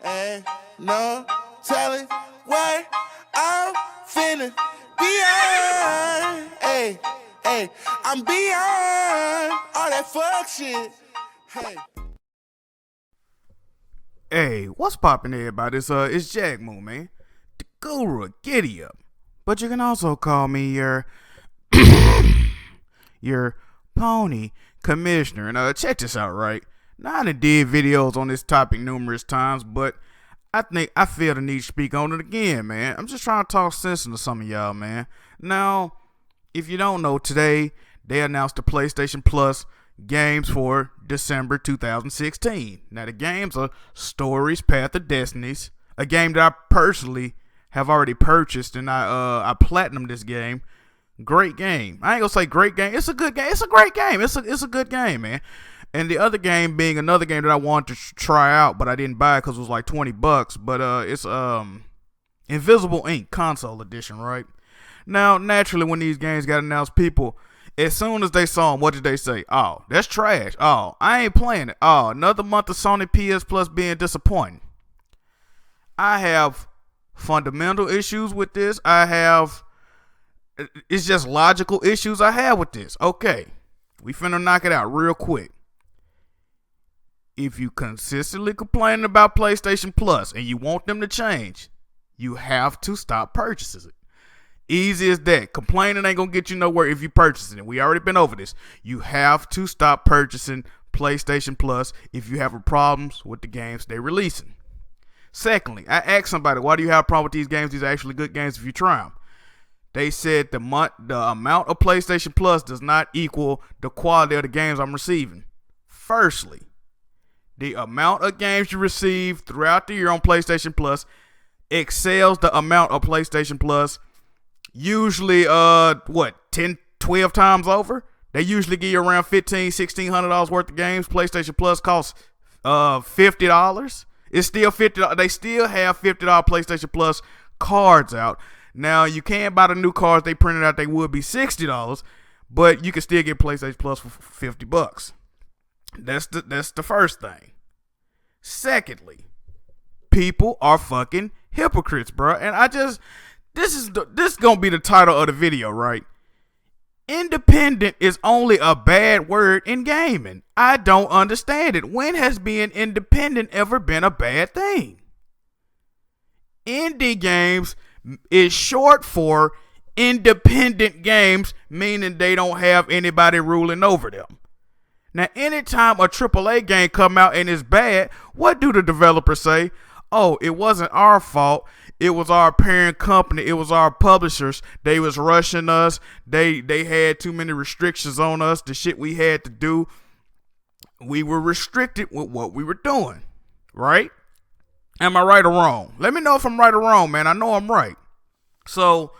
Ain't no telling what I'm feeling beyond. Hey, hey, I'm beyond all that fuck shit. Hey. Hey, what's poppin' everybody? It's Jack Moon, man. The Guru, giddy up. But you can also call me your pony commissioner. And check this out, right? Now I done did videos on this topic numerous times, but I feel the need to speak on it again, man. I'm just trying to talk sense into some of y'all, man. Now, if you don't know, today they announced the PlayStation Plus games for December 2016. Now the games are Stories, Path of Destinies, a game that I personally have already purchased, and I platinumed this game. Great game. I ain't gonna say great game. It's a good game. It's a great game. It's a good game, man. And the other game being another game that I wanted to try out, but I didn't buy it because it was like $20. But it's Invisible Ink console edition, right? Now, naturally, when these games got announced, people, as soon as they saw them, what did they say? Oh, that's trash. Oh, I ain't playing it. Oh, another month of Sony PS Plus being disappointing. I have fundamental issues with this. It's just logical issues I have with this. Okay, we finna knock it out real quick. If you consistently complaining about PlayStation Plus and you want them to change, you have to stop purchasing it. Easy as that. Complaining ain't gonna get you nowhere if you purchasing it. We already been over this. You have to stop purchasing PlayStation Plus if you have problems with the games they're releasing. Secondly, I asked somebody, why do you have a problem with these games? These are actually good games if you try them. They said the amount of PlayStation Plus does not equal the quality of the games I'm receiving. Firstly, the amount of games you receive throughout the year on PlayStation Plus excels the amount of PlayStation Plus usually 10, 12 times over. They usually give you around $1,500, $1,600 worth of games. PlayStation Plus costs $50. It's still $50. They still have $50 PlayStation Plus cards out. Now, you can't buy the new cards they printed out. They would be $60, but you can still get PlayStation Plus for $50. That's the first thing. Secondly, people are fucking hypocrites, bro. And this is gonna be the title of the video, right? Independent is only a bad word in gaming. I don't understand it. When has being independent ever been a bad thing? Indie games is short for independent games, meaning they don't have anybody ruling over them. Now, anytime a AAA game come out and it's bad, what do the developers say? Oh, it wasn't our fault. It was our parent company. It was our publishers. They was rushing us. They had too many restrictions on us. The shit we had to do, we were restricted with what we were doing, right? Am I right or wrong? Let me know if I'm right or wrong, man. I know I'm right. So,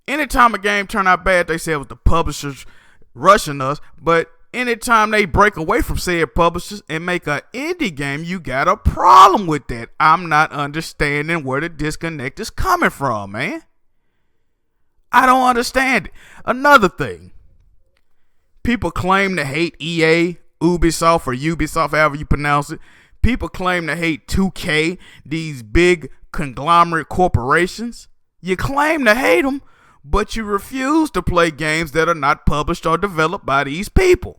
anytime a game turned out bad, they say it was the publishers rushing us. But anytime they break away from said publishers and make an indie game, you got a problem with that. I'm not understanding where the disconnect is coming from, man. I don't understand it. Another thing. People claim to hate EA, Ubisoft, or Ubisoft, however you pronounce it. People claim to hate 2K, these big conglomerate corporations. You claim to hate them, but you refuse to play games that are not published or developed by these people.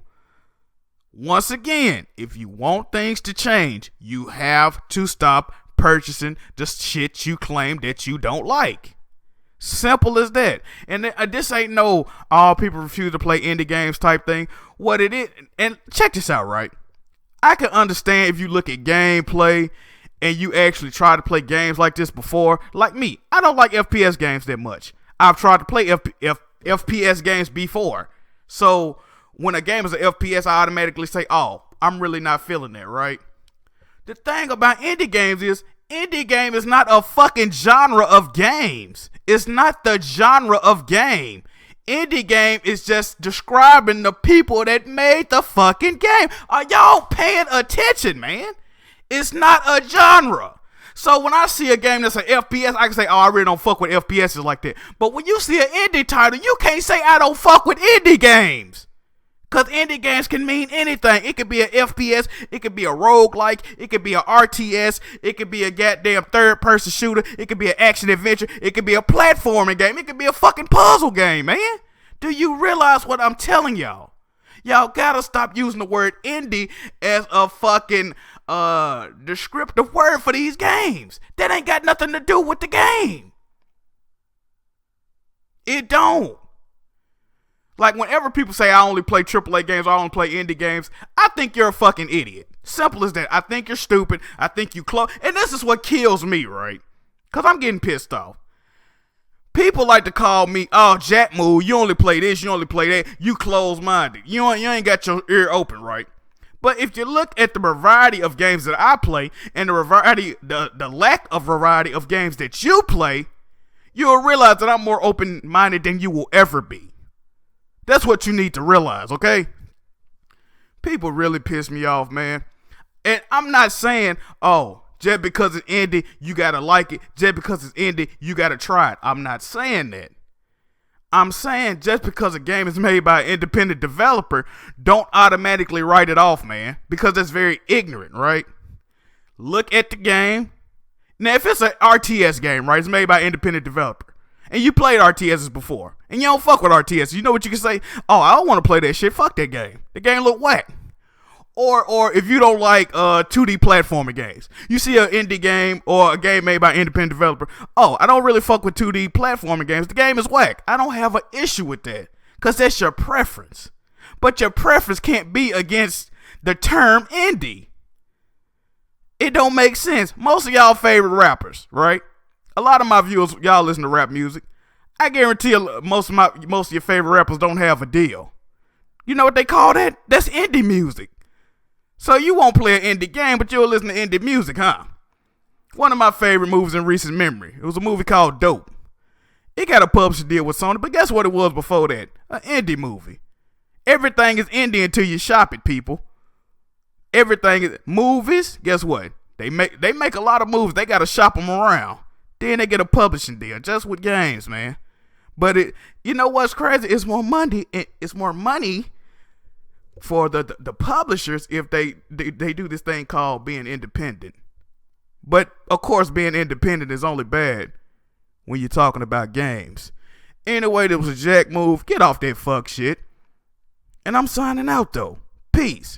Once again, if you want things to change, you have to stop purchasing the shit you claim that you don't like. Simple as that. And this ain't no all people refuse to play indie games type thing. What it is, and check this out, right? I can understand if you look at gameplay and you actually try to play games like this before. Like me, I don't like FPS games that much. I've tried to play FPS games before. So when a game is an FPS, I automatically say, oh, I'm really not feeling that, right? The thing about indie games is, indie game is not a fucking genre of games. It's not the genre of game. Indie game is just describing the people that made the fucking game. Are y'all paying attention, man? It's not a genre. So when I see a game that's an FPS, I can say, oh, I really don't fuck with FPSs like that. But when you see an indie title, you can't say I don't fuck with indie games. Because indie games can mean anything. It could be an FPS, it could be a roguelike, it could be a RTS, it could be a goddamn third-person shooter, it could be an action-adventure, it could be a platforming game, it could be a fucking puzzle game, man. Do you realize what I'm telling y'all? Y'all gotta stop using the word indie as a fucking descriptive word for these games. That ain't got nothing to do with the game. It don't. Like, whenever people say I only play AAA games, or I only play indie games, I think you're a fucking idiot. Simple as that. I think you're stupid. I think you close. And this is what kills me, right? Because I'm getting pissed off. People like to call me, oh, Jack Mood, you only play this, you only play that, you close-minded. You ain't got your ear open, right? But if you look at the variety of games that I play, and the lack of variety of games that you play, you'll realize that I'm more open-minded than you will ever be. That's what you need to realize, okay? People really piss me off, man. And I'm not saying, oh, just because it's indie, you gotta like it. Just because it's indie, you gotta try it. I'm not saying that. I'm saying just because a game is made by an independent developer, don't automatically write it off, man. Because that's very ignorant, right? Look at the game. Now, if it's an RTS game, right, it's made by an independent developer, and you played RTSs before, and you don't fuck with RTSs, you know what you can say? Oh, I don't want to play that shit. Fuck that game. The game look whack. Or if you don't like 2D platforming games, you see an indie game or a game made by an independent developer. Oh, I don't really fuck with 2D platforming games. The game is whack. I don't have an issue with that because that's your preference. But your preference can't be against the term indie. It don't make sense. Most of y'all favorite rappers, right? A lot of my viewers, y'all listen to rap music. I guarantee most of your favorite rappers don't have a deal. You know what they call that? That's indie music. So you won't play an indie game, but you'll listen to indie music, huh? One of my favorite movies in recent memory. It was a movie called Dope. It got a publishing deal with Sony, but guess what it was before that? An indie movie. Everything is indie until you shop it, people. Everything is movies. Guess what? They make a lot of movies. They gotta shop them around. Then they get a publishing deal, just with games, man. But you know what's crazy? It's more money. It's more money for the publishers if they do this thing called being independent. But of course, being independent is only bad when you're talking about games. Anyway, there was a Jack move. Get off that fuck shit. And I'm signing out though. Peace.